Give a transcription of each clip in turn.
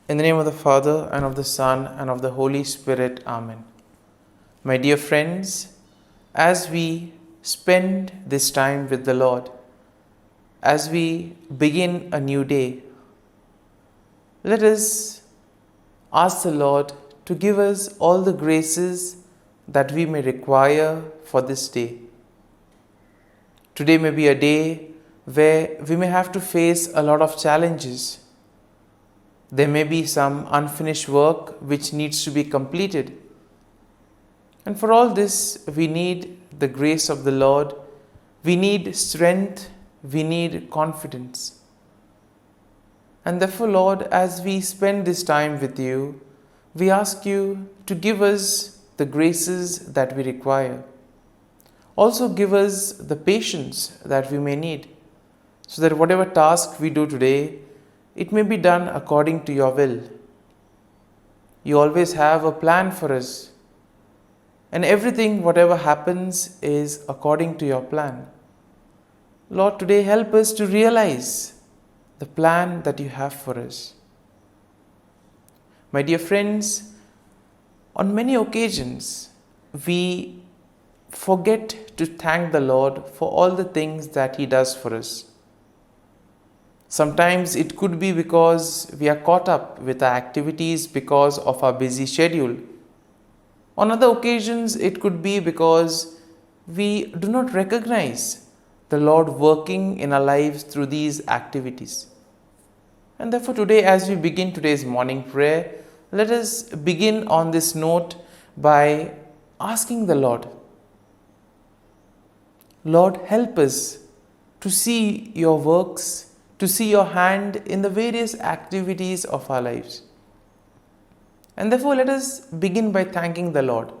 In the name of the Father, and of the Son, and of the Holy Spirit. Amen. My dear friends, as we spend this time with the Lord, as we begin a new day, let us ask the Lord to give us all the graces that we may require for this day. Today may be a day where we may have to face a lot of challenges. There may be some unfinished work which needs to be completed. And for all this, we need the grace of the Lord. We need strength. We need confidence. And therefore, Lord, as we spend this time with you, we ask you to give us the graces that we require. Also give us the patience that we may need, so that whatever task we do today, it may be done according to your will. You always have a plan for us, and everything, whatever happens, is according to your plan. Lord, today help us to realize the plan that you have for us. My dear friends, on many occasions, we forget to thank the Lord for all the things that He does for us. Sometimes it could be because we are caught up with our activities because of our busy schedule. On other occasions, it could be because we do not recognize the Lord working in our lives through these activities. And therefore today, as we begin today's morning prayer, let us begin on this note by asking the Lord, Lord, help us to see your works, to see your hand in the various activities of our lives. And therefore, let us begin by thanking the Lord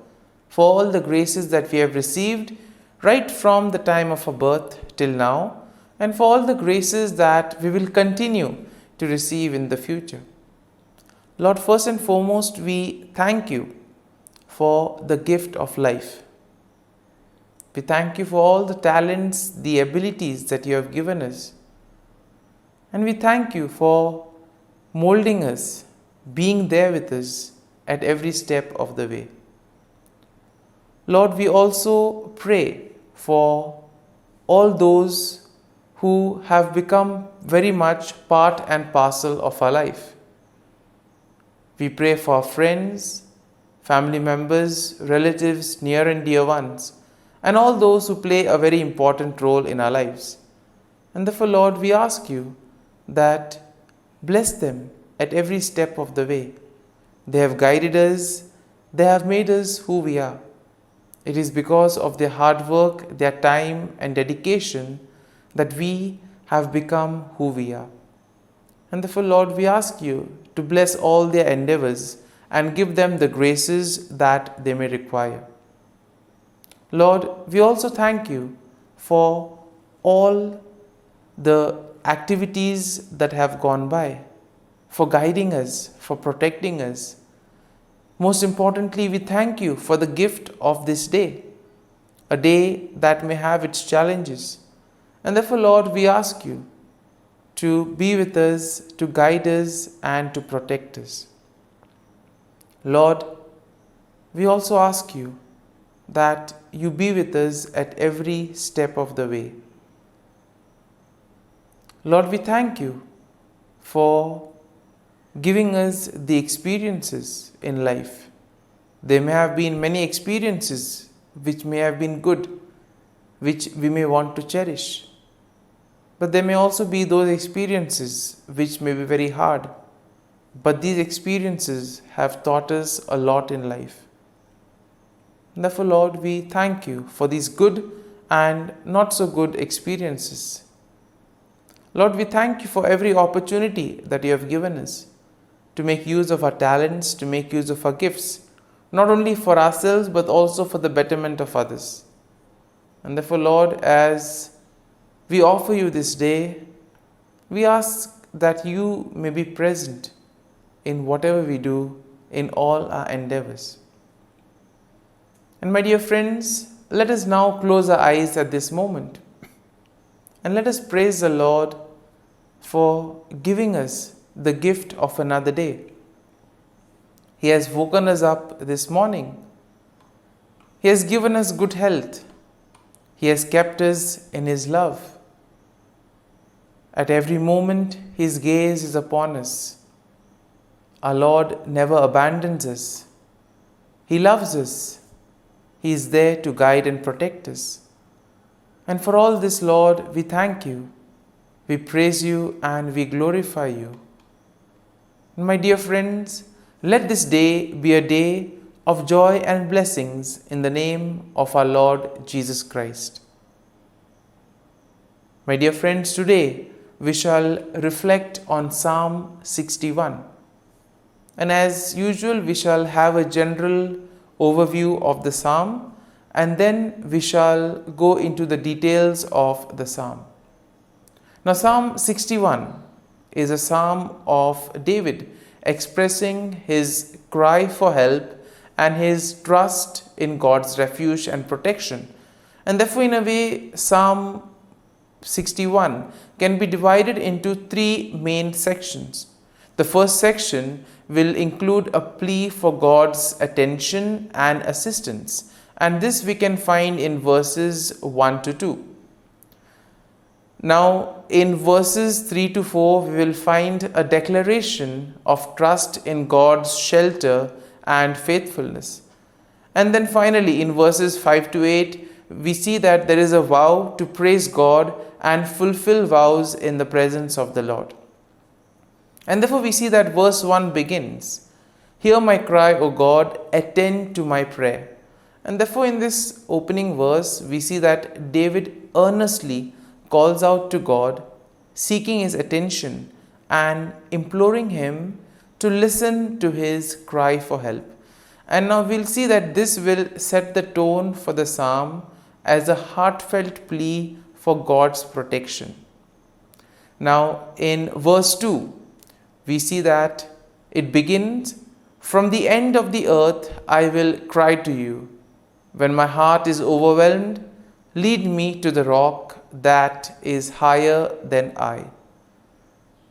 for all the graces that we have received right from the time of our birth till now, and for all the graces that we will continue to receive in the future. Lord, first and foremost, we thank you for the gift of life. We thank you for all the talents, the abilities that you have given us. And we thank you for molding us, being there with us at every step of the way. Lord, we also pray for all those who have become very much part and parcel of our life. We pray for our friends, family members, relatives, near and dear ones, and all those who play a very important role in our lives. And therefore, Lord, we ask you that bless them at every step of the way. They have guided us, they have made us who we are. It is because of their hard work, their time and dedication that we have become who we are. And therefore, Lord, we ask you to bless all their endeavors and give them the graces that they may require. Lord, we also thank you for all the activities that have gone by, for guiding us, for protecting us. Most importantly, we thank you for the gift of this day, a day that may have its challenges. And therefore, Lord, we ask you to be with us, to guide us, and to protect us. Lord, we also ask you that you be with us at every step of the way. Lord, we thank you for giving us the experiences in life. There may have been many experiences which may have been good, which we may want to cherish. But there may also be those experiences which may be very hard. But these experiences have taught us a lot in life. Therefore, Lord, we thank you for these good and not so good experiences. Lord, we thank you for every opportunity that you have given us to make use of our talents, to make use of our gifts, not only for ourselves but also for the betterment of others. And therefore, Lord, as we offer you this day, we ask that you may be present in whatever we do, in all our endeavors. And my dear friends, let us now close our eyes at this moment and let us praise the Lord for giving us the gift of another day. He has woken us up this morning. He has given us good health. He has kept us in His love. At every moment, His gaze is upon us. Our Lord never abandons us. He loves us. He is there to guide and protect us. And for all this, Lord, we thank You. We praise You and we glorify You. And my dear friends, let this day be a day of joy and blessings in the name of our Lord Jesus Christ. My dear friends, today we shall reflect on Psalm 61. And as usual, we shall have a general overview of the psalm, and then we shall go into the details of the psalm. Now, Psalm 61 is a psalm of David expressing his cry for help and his trust in God's refuge and protection. And therefore, in a way, Psalm 61 can be divided into three main sections. The first section will include a plea for God's attention and assistance, and this we can find in verses 1 to 2. Now, in verses 3 to 4, we will find a declaration of trust in God's shelter and faithfulness. And then finally, in verses 5 to 8, we see that there is a vow to praise God and fulfill vows in the presence of the Lord. And therefore, we see that verse 1 begins, "Hear my cry, O God, attend to my prayer." And therefore, in this opening verse, we see that David earnestly calls out to God, seeking His attention and imploring Him to listen to his cry for help. And now we'll see that this will set the tone for the psalm as a heartfelt plea for God's protection. Now, in verse 2, we see that it begins, "From the end of the earth I will cry to you. When my heart is overwhelmed, lead me to the rock that is higher than I."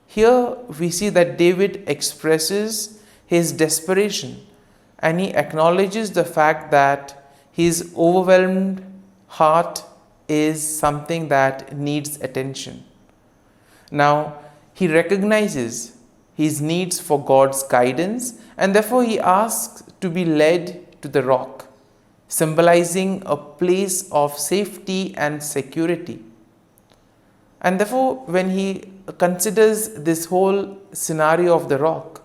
Here we see that David expresses his desperation and he acknowledges the fact that his overwhelmed heart is something that needs attention. Now, he recognizes his needs for God's guidance, and therefore he asks to be led to the rock, symbolizing a place of safety and security. And therefore, when he considers this whole scenario of the rock,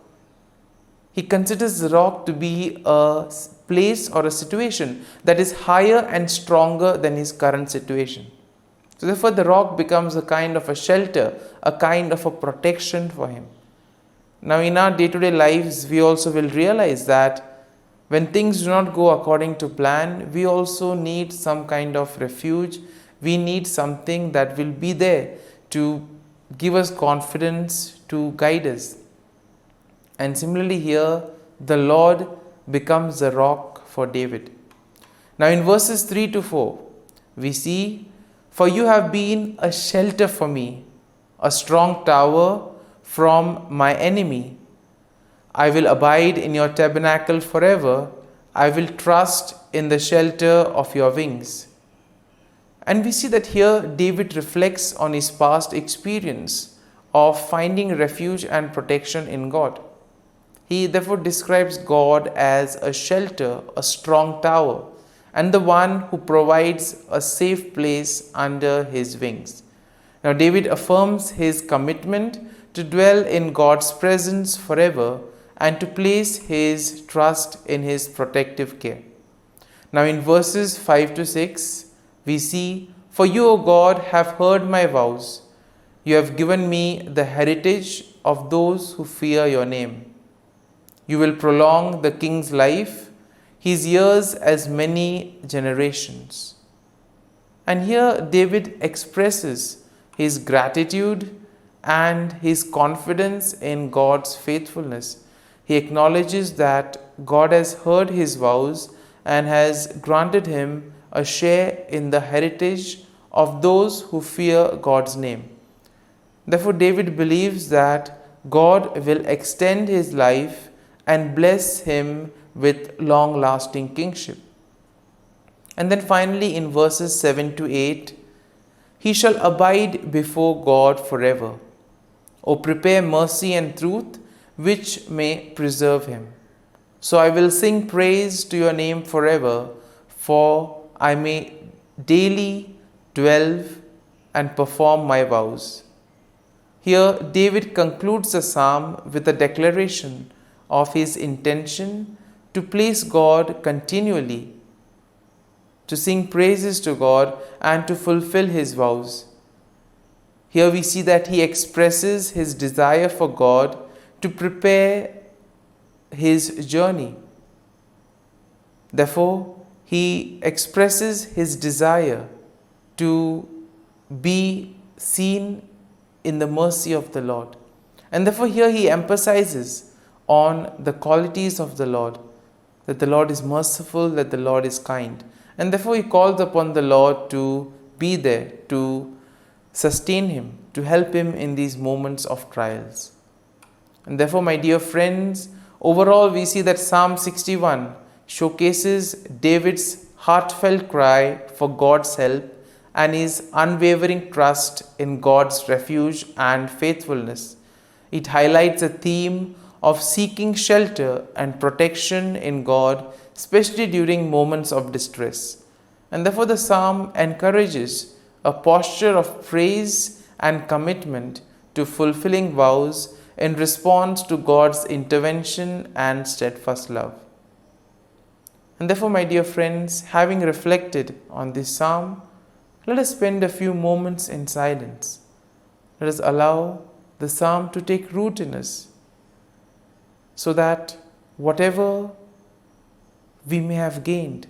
he considers the rock to be a place or a situation that is higher and stronger than his current situation. So therefore, the rock becomes a kind of a shelter, a kind of a protection for him. Now, in our day-to-day lives, we also will realize that when things do not go according to plan, we also need some kind of refuge. We need something that will be there to give us confidence, to guide us. And similarly here, the Lord becomes the rock for David. Now in verses 3 to 4, we see, "For you have been a shelter for me, a strong tower from my enemy. I will abide in your tabernacle forever. I will trust in the shelter of your wings." And we see that here David reflects on his past experience of finding refuge and protection in God. He therefore describes God as a shelter, a strong tower, and the one who provides a safe place under his wings. Now David affirms his commitment to dwell in God's presence forever and to place his trust in his protective care. Now in verses 5 to 6, we see, "For you, O God, have heard my vows. You have given me the heritage of those who fear your name. You will prolong the king's life, his years as many generations." And here David expresses his gratitude and his confidence in God's faithfulness. He acknowledges that God has heard his vows and has granted him a share in the heritage of those who fear God's name. Therefore, David believes that God will extend his life and bless him with long-lasting kingship. And then finally in verses 7 to 8, he shall abide before God forever. O prepare mercy and truth, which may preserve him. So I will sing praise to your name forever, for I may daily dwell and perform my vows. Here David concludes the psalm with a declaration of his intention to praise God continually, to sing praises to God and to fulfill his vows. Here we see that he expresses his desire for God to prepare his journey. Therefore, he expresses his desire to be seen in the mercy of the Lord. And therefore, here he emphasizes on the qualities of the Lord, that the Lord is merciful, that the Lord is kind. And therefore, he calls upon the Lord to be there, to sustain him, to help him in these moments of trials. And therefore, my dear friends, overall we see that Psalm 61 showcases David's heartfelt cry for God's help and his unwavering trust in God's refuge and faithfulness. It highlights a theme of seeking shelter and protection in God, especially during moments of distress. And therefore the psalm encourages a posture of praise and commitment to fulfilling vows in response to God's intervention and steadfast love. And therefore, my dear friends, having reflected on this psalm, let us spend a few moments in silence. Let us allow the psalm to take root in us, so that whatever we may have gained,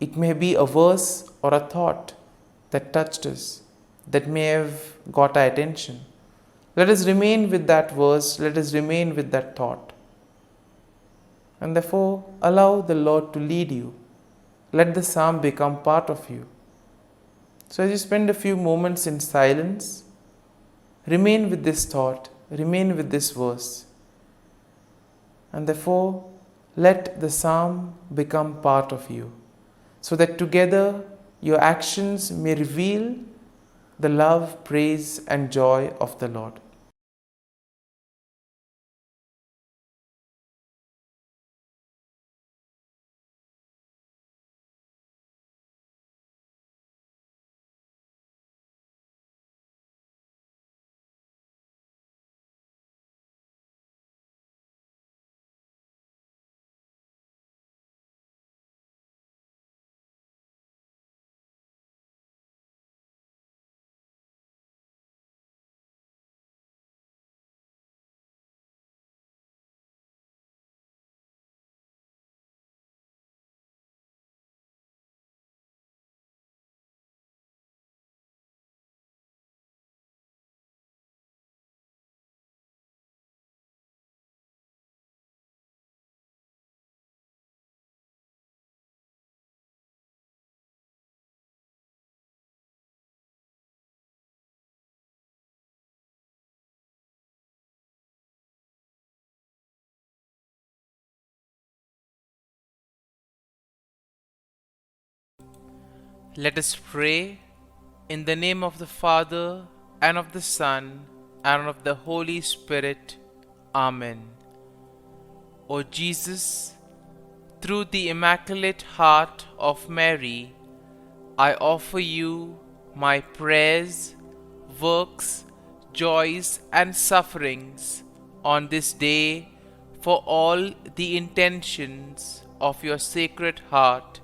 it may be a verse or a thought that touched us, that may have got our attention. Let us remain with that verse, let us remain with that thought. And therefore, allow the Lord to lead you. Let the psalm become part of you. So as you spend a few moments in silence, remain with this thought, remain with this verse. And therefore, let the psalm become part of you, so that together your actions may reveal the love, praise, and joy of the Lord. Let us pray in the name of the Father, and of the Son, and of the Holy Spirit. Amen. O Jesus, through the Immaculate Heart of Mary, I offer you my prayers, works, joys, and sufferings on this day for all the intentions of your Sacred Heart,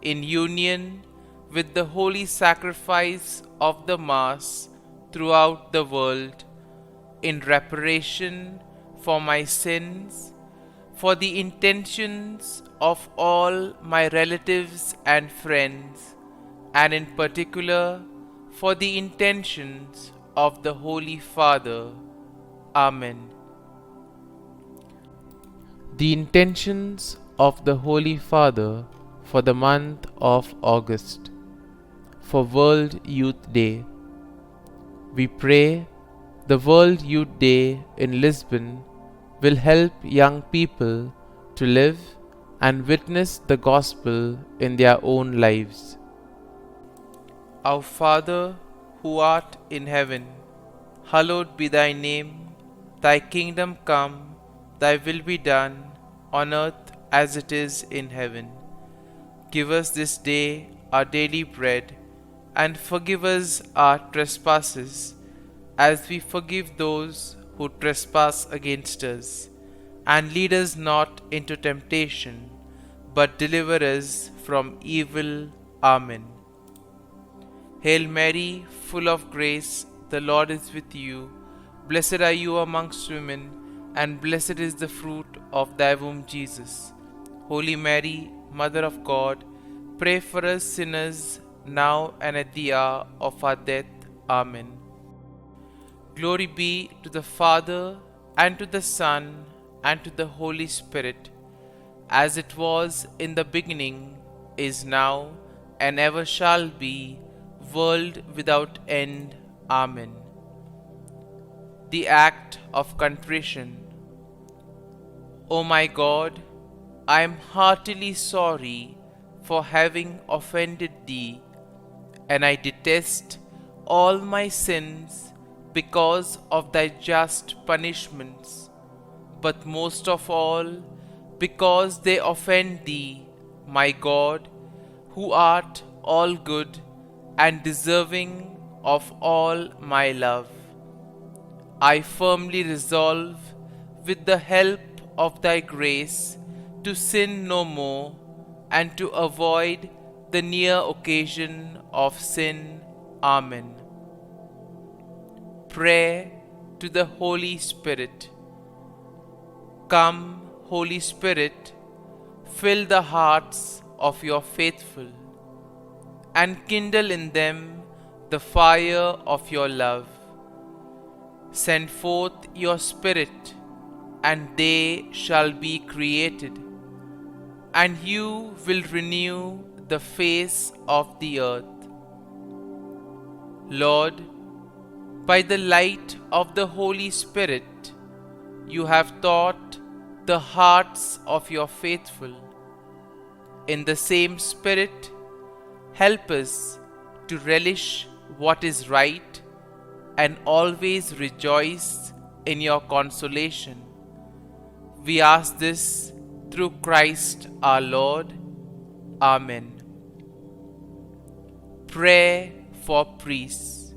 in union with the holy sacrifice of the Mass throughout the world, in reparation for my sins, for the intentions of all my relatives and friends, and in particular for the intentions of the Holy Father. Amen. The intentions of the Holy Father for the month of August, for World Youth Day. We pray the World Youth Day in Lisbon will help young people to live and witness the gospel in their own lives. Our Father, who art in heaven, hallowed be thy name. Thy kingdom come, thy will be done, on earth as it is in heaven. Give us this day our daily bread, and forgive us our trespasses, as we forgive those who trespass against us. And lead us not into temptation, but deliver us from evil. Amen. Hail Mary, full of grace, the Lord is with you. Blessed are you amongst women, and blessed is the fruit of thy womb, Jesus. Holy Mary, Mother of God, pray for us sinners, now and at the hour of our death. Amen. Glory be to the Father, and to the Son, and to the Holy Spirit, as it was in the beginning, is now, and ever shall be, world without end. Amen. The Act of Contrition. O my God, I am heartily sorry for having offended Thee, and I detest all my sins because of Thy just punishments, but most of all because they offend Thee, my God, who art all good and deserving of all my love. I firmly resolve, with the help of Thy grace, to sin no more, and to avoid the near occasion of sin. Amen. Prayer to the Holy Spirit. Come, Holy Spirit, fill the hearts of your faithful, and kindle in them the fire of your love. Send forth your Spirit, and they shall be created, and you will renew the face of the earth. Lord, by the light of the Holy Spirit, you have taught the hearts of your faithful. In the same Spirit, help us to relish what is right and always rejoice in your consolation. We ask this through Christ our Lord. Amen. Prayer for priests.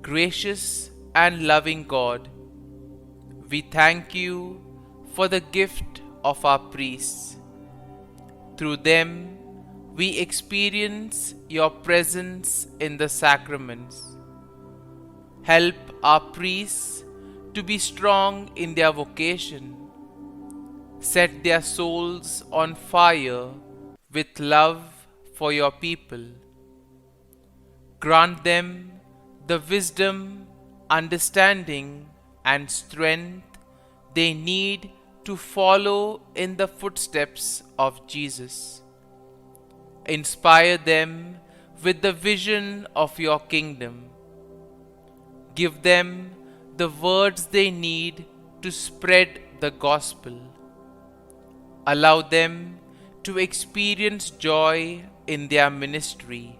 Gracious and loving God, we thank you for the gift of our priests. Through them, we experience your presence in the sacraments. Help our priests to be strong in their vocation. Set their souls on fire with love for your people. Grant them the wisdom, understanding, and strength they need to follow in the footsteps of Jesus. Inspire them with the vision of your kingdom. Give them the words they need to spread the gospel. Allow them to experience joy in their ministry.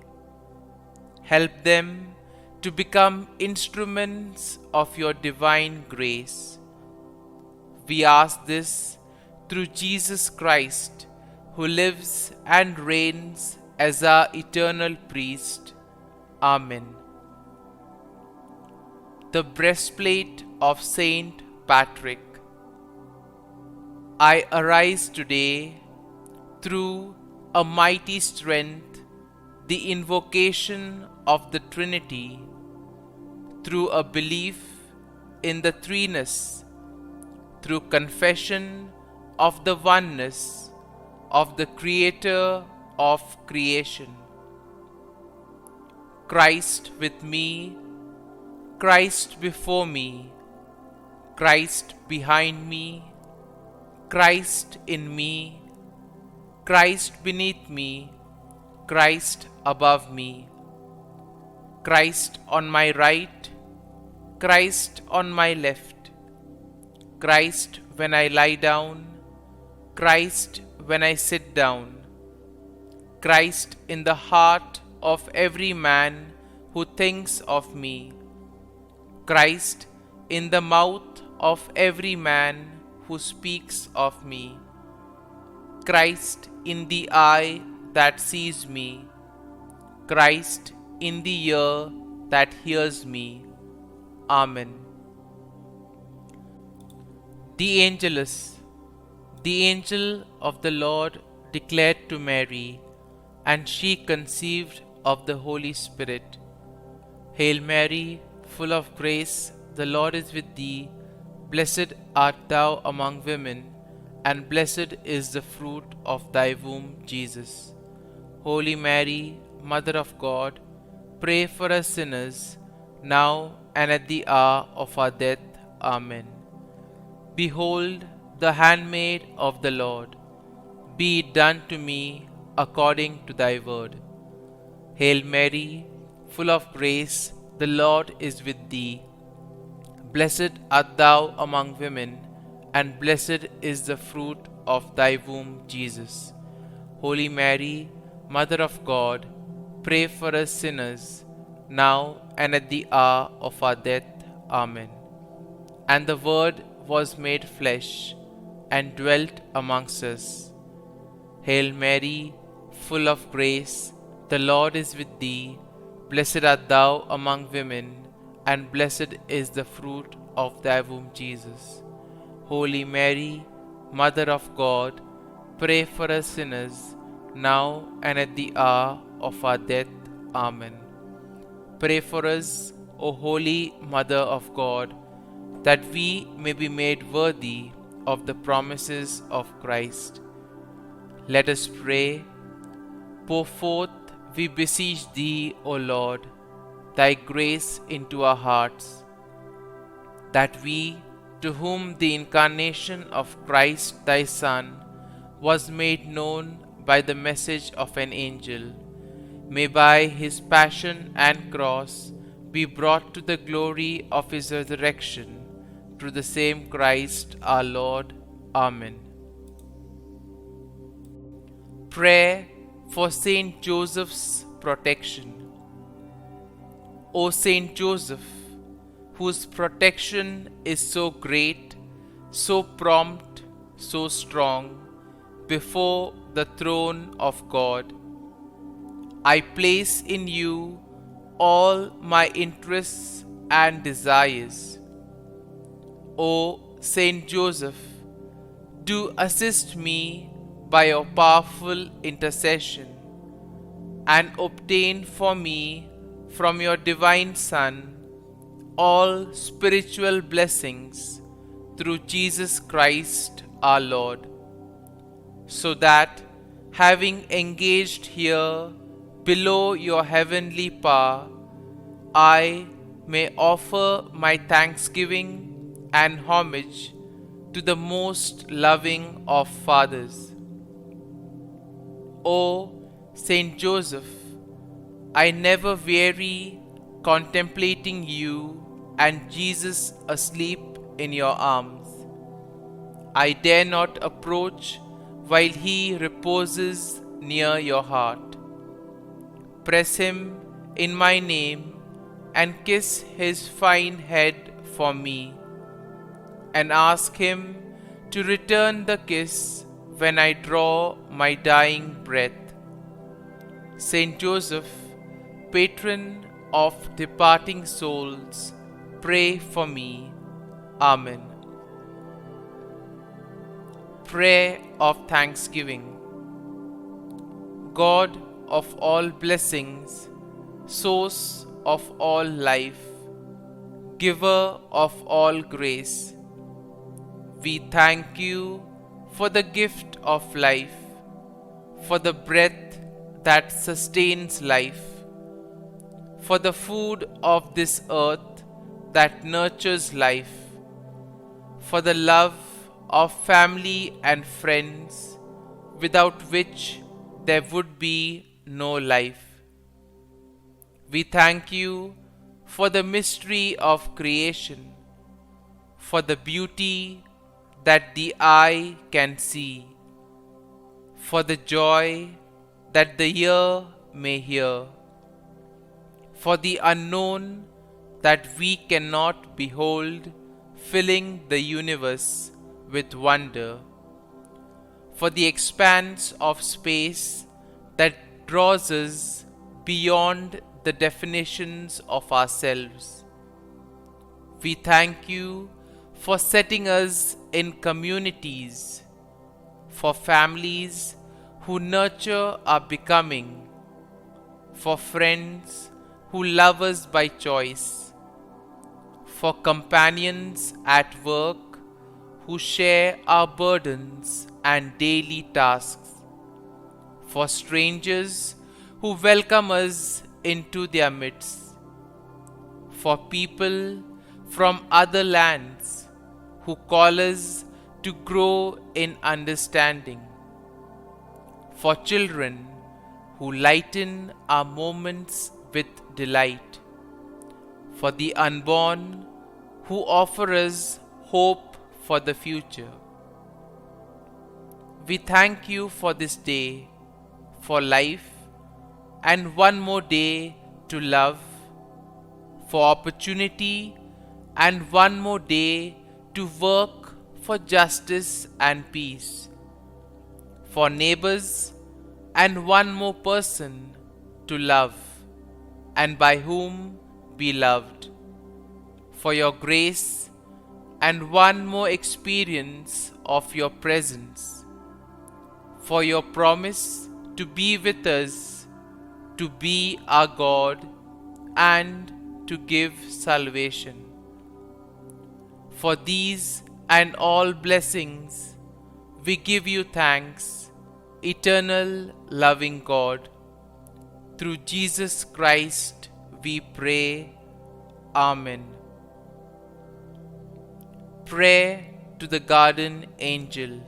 Help them to become instruments of your divine grace. We ask this through Jesus Christ, who lives and reigns as our eternal priest. Amen. The breastplate of Saint Patrick. I arise today through a mighty strength, the invocation of the Trinity, through a belief in the threeness, through confession of the oneness of the Creator of creation. Christ with me, Christ before me, Christ behind me, Christ in me, Christ beneath me, Christ above me, Christ on my right, Christ on my left, Christ when I lie down, Christ when I sit down, Christ in the heart of every man who thinks of me, Christ in the mouth of every man who speaks of me, Christ in the eye that sees me, Christ in the ear that hears me. Amen. The Angelus. The angel of the Lord declared to Mary, and she conceived of the Holy Spirit. Hail Mary, full of grace, the Lord is with thee. Blessed art thou among women, and blessed is the fruit of thy womb, Jesus. Holy Mary, Mother of God, pray for us sinners, now and at the hour of our death. Amen. Behold, the handmaid of the Lord. Be it done to me according to thy word. Hail Mary, full of grace, the Lord is with thee. Blessed art thou among women, and blessed is the fruit of thy womb, Jesus. Holy Mary, Mother of God, pray for us sinners, now and at the hour of our death. Amen. And the Word was made flesh, and dwelt amongst us. Hail Mary, full of grace, the Lord is with thee. Blessed art thou among women, and blessed is the fruit of thy womb, Jesus. Holy Mary, Mother of God, pray for us sinners, now and at the hour of our death. Amen. Pray for us, O Holy Mother of God, that we may be made worthy of the promises of Christ. Let us pray. Pour forth, we beseech thee, O Lord, thy grace into our hearts, that we, to whom the incarnation of Christ thy Son was made known by the message of an angel, may by his passion and cross be brought to the glory of his resurrection, through the same Christ our Lord. Amen. Prayer for Saint Joseph's protection. O Saint Joseph, whose protection is so great, so prompt, so strong, before the throne of God, I place in you all my interests and desires. O Saint Joseph, do assist me by your powerful intercession, and obtain for me from your divine Son all spiritual blessings through Jesus Christ our Lord, so that, having engaged here below your heavenly power, I may offer my thanksgiving and homage to the most loving of fathers. O Saint Joseph, I never weary contemplating you and Jesus asleep in your arms. I dare not approach while he reposes near your heart. Press him in my name and kiss his fine head for me, and ask him to return the kiss when I draw my dying breath. Saint Joseph, patron of departing souls, pray for me. Amen. Prayer of Thanksgiving. God of all blessings, source of all life, giver of all grace, we thank you for the gift of life, for the breath that sustains life, for the food of this earth that nurtures life, for the love of family and friends, without which there would be no life. We thank you for the mystery of creation, for the beauty that the eye can see, for the joy that the ear may hear, for the unknown that we cannot behold, filling the universe with wonder, for the expanse of space that draws us beyond the definitions of ourselves. We thank you for setting us in communities, for families who nurture our becoming, for friends who love us by choice, for companions at work who share our burdens and daily tasks, for strangers who welcome us into their midst, for people from other lands who call us to grow in understanding, for children who lighten our moments with delight, for the unborn who offer us hope for the future. We thank you for this day, for life, and one more day to love, for opportunity, and one more day to work for justice and peace, for neighbors, and one more person to love, and by whom be loved, for your grace, and one more experience of your presence, for your promise to be with us, to be our God, and to give salvation. For these and all blessings, we give you thanks, eternal loving God. Through Jesus Christ we pray. Amen. Prayer to the Guardian Angel.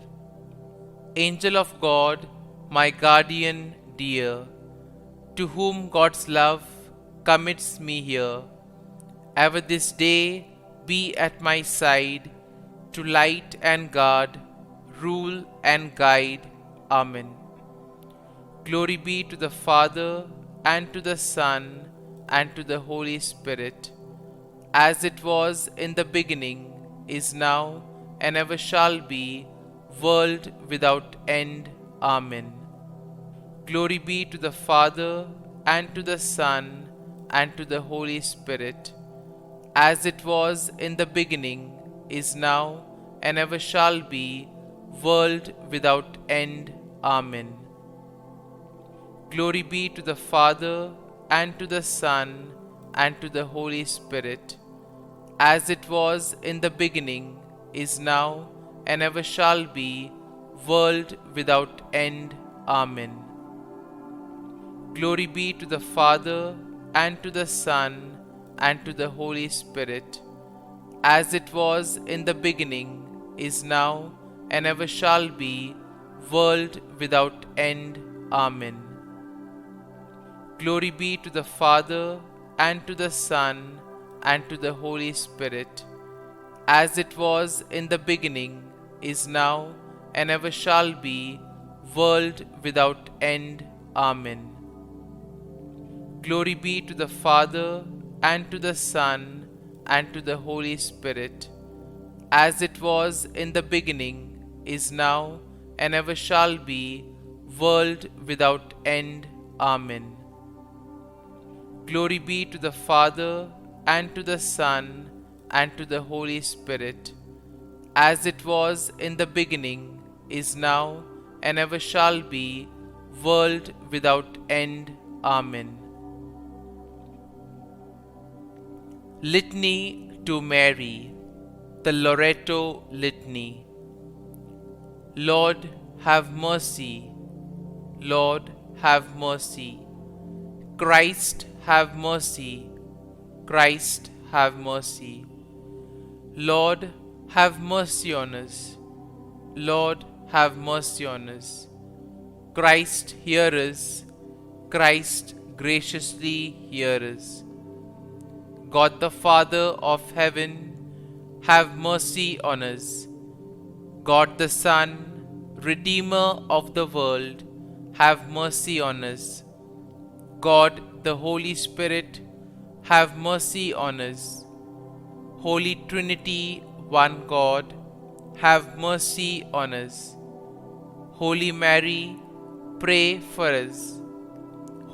Angel of God, my guardian dear, to whom God's love commits me here, ever this day be at my side, to light and guard, rule and guide. Amen. Glory be to the Father, and to the Son, and to the Holy Spirit, as it was in the beginning, is now, and ever shall be, world without end. Amen. Glory be to the Father, and to the Son, and to the Holy Spirit, as it was in the beginning, is now, and ever shall be, world without end. Amen. Glory be to the Father, and to the Son, and to the Holy Spirit, as it was in the beginning, is now, and ever shall be, world without end. Amen. Glory be to the Father, and to the Son, and to the Holy Spirit, as it was in the beginning, is now, and ever shall be, world without end. Amen. Glory be to the Father, and to the Son, and to the Holy Spirit, as it was in the beginning, is now, and ever shall be, world without end. Amen. Glory be to the Father, and to the Son, and to the Holy Spirit, as it was in the beginning, is now, and ever shall be, world without end. Amen. Glory be to the Father, and to the Son, and to the Holy Spirit, as it was in the beginning, is now, and ever shall be, world without end. Amen. Litany to Mary, the LORETO Litany. Lord, have mercy. Lord, have mercy. Christ, have mercy. Christ, have mercy. Lord, have mercy on us. Lord, have mercy on us. Christ, hear us. Christ, graciously hear us. God the Father of heaven, have mercy on us. God the Son, Redeemer of the world, have mercy on us. God the Holy Spirit, have mercy on us. Holy Trinity, one God, have mercy on us. Holy Mary, pray for us.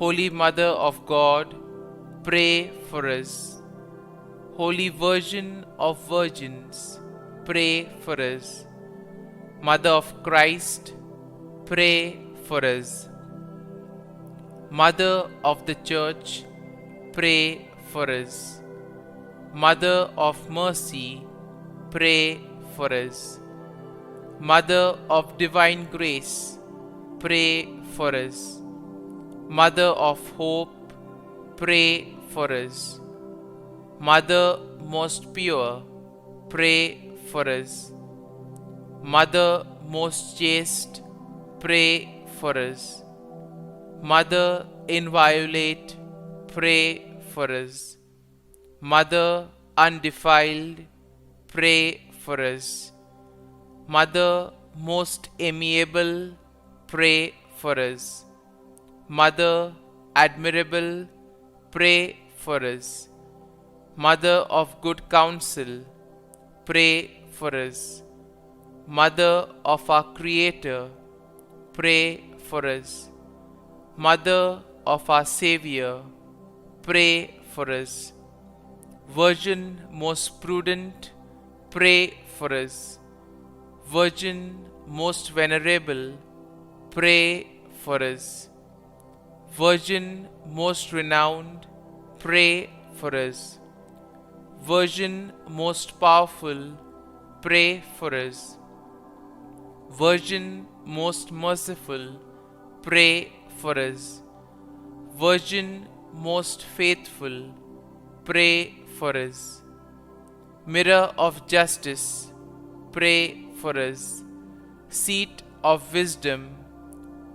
Holy Mother of God, pray for us. Holy Virgin of Virgins, pray for us. Mother of Christ, pray for us. Mother of the Church, pray for us. Mother of Mercy, pray for us. Mother of Divine Grace, pray for us. Mother of Hope, pray for us. Mother most pure, pray for us. Mother most chaste, pray for us. Mother inviolate, pray for us. Mother undefiled, pray for us. Mother most amiable, pray for us. Mother admirable, pray for us. Mother of good counsel, pray for us. Mother of our Creator, pray for us. Mother of our Savior, pray for us. Virgin most prudent, pray for us. Virgin most venerable, pray for us. Virgin most renowned, pray for us. Virgin most powerful, pray for us. Virgin most merciful, pray for us. Virgin most faithful, pray for us. Mirror of justice, pray for us. Seat of wisdom,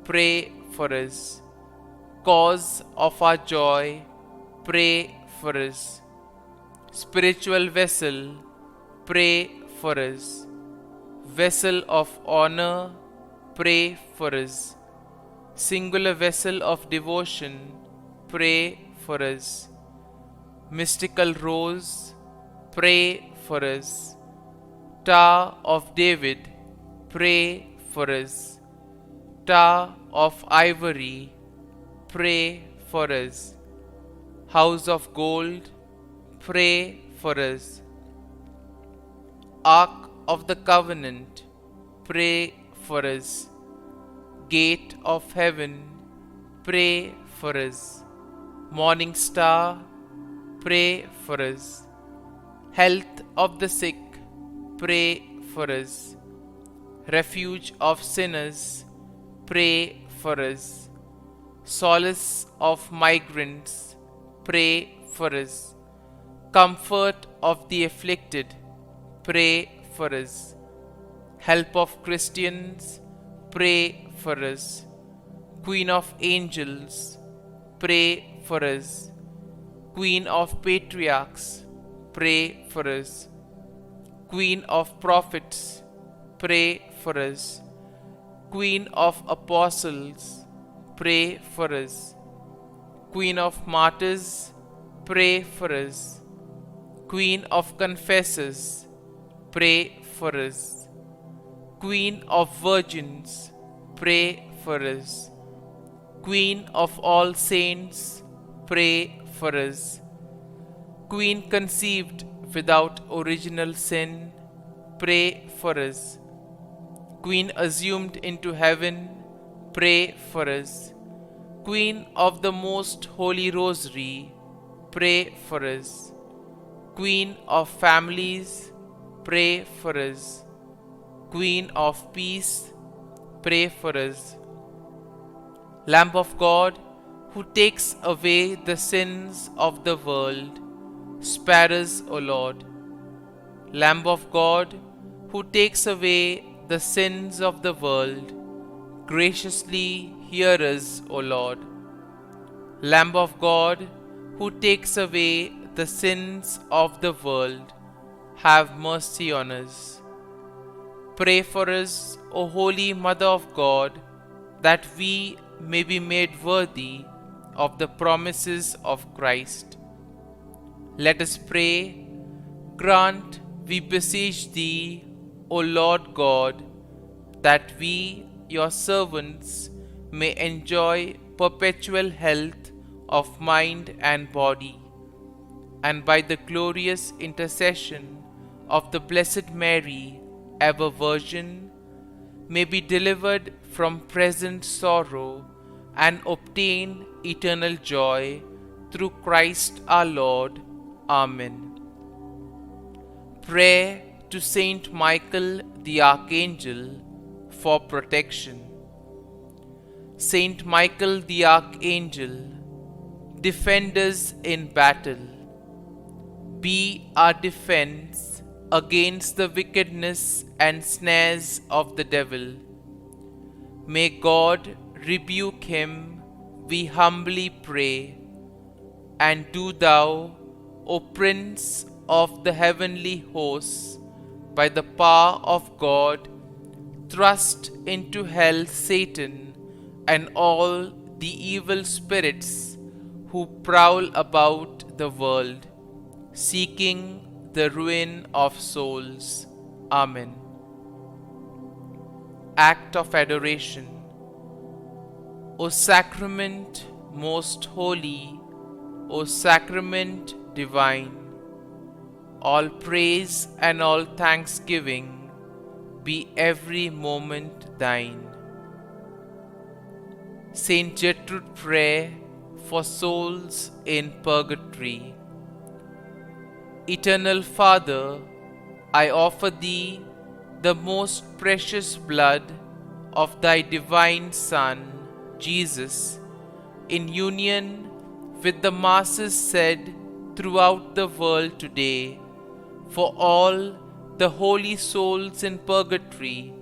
pray for us. Cause of our joy, pray for us. Spiritual vessel, pray for us. Vessel of honor, pray for us. Singular vessel of devotion, pray for us. Mystical rose, pray for us. Tower of David, pray for us. Tower of ivory, pray for us. House of gold, pray for us. Ark of the covenant, pray for us. Gate of heaven, pray for us. Morning star, pray for us. Health of the sick, pray for us. Refuge of sinners, pray for us. Solace of migrants, pray for us. Comfort of the afflicted, pray for us. Help of Christians, pray for us. Queen of angels, pray for us. Queen of patriarchs, pray for us. Queen of prophets, pray for us. Queen of apostles, pray for us. Queen of martyrs, pray for us. Queen of confessors, pray for us. Queen of virgins, pray for us. Queen of all saints, pray for us. Queen conceived without original sin, pray for us. Queen assumed into heaven, pray for us. Queen of the most holy rosary, pray for us. Queen of families, pray for us. Queen of peace, pray for us. Lamb of God, who takes away the sins of the world, spare us, O Lord. Lamb of God, who takes away the sins of the world, graciously hear us, O Lord. Lamb of God, who takes away the sins of the world, have mercy on us. Pray for us, O Holy Mother of God, that we may be made worthy of the promises of Christ. Let us pray. Grant, we beseech Thee, O Lord God, that we, your servants, may enjoy perpetual health of mind and body, and by the glorious intercession of the Blessed Mary, ever Virgin, may be delivered from present sorrow and obtain eternal joy through Christ our Lord. Amen. Prayer to Saint Michael the Archangel for protection. Saint Michael the Archangel, defend us in battle. Be our defense against the wickedness and snares of the devil. May God rebuke him, we humbly pray. And do Thou, O Prince of the heavenly hosts, by the power of God, thrust into hell Satan and all the evil spirits who prowl about the world, seeking the ruin of souls. Amen. Act of Adoration. O Sacrament most holy, O Sacrament divine, all praise and all thanksgiving be every moment Thine. Saint Gertrude prayer for souls in purgatory. Eternal Father, I offer Thee the most precious blood of Thy divine Son, Jesus, in union with the masses said throughout the world today, for all the holy souls in purgatory,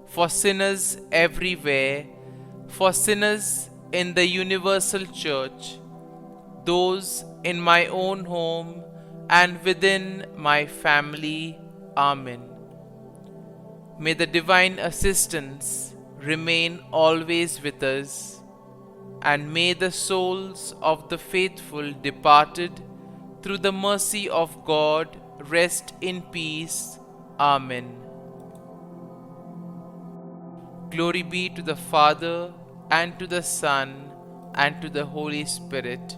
for sinners everywhere, for sinners in the universal church, those in my own home and within my family. Amen. May the divine assistance remain always with us, and may the souls of the faithful departed through the mercy of God rest in peace. Amen. Glory be to the Father, and to the Son, and to the Holy Spirit,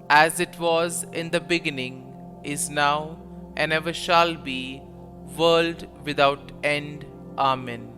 as it was in the beginning, is now, and ever shall be, world without end. Amen.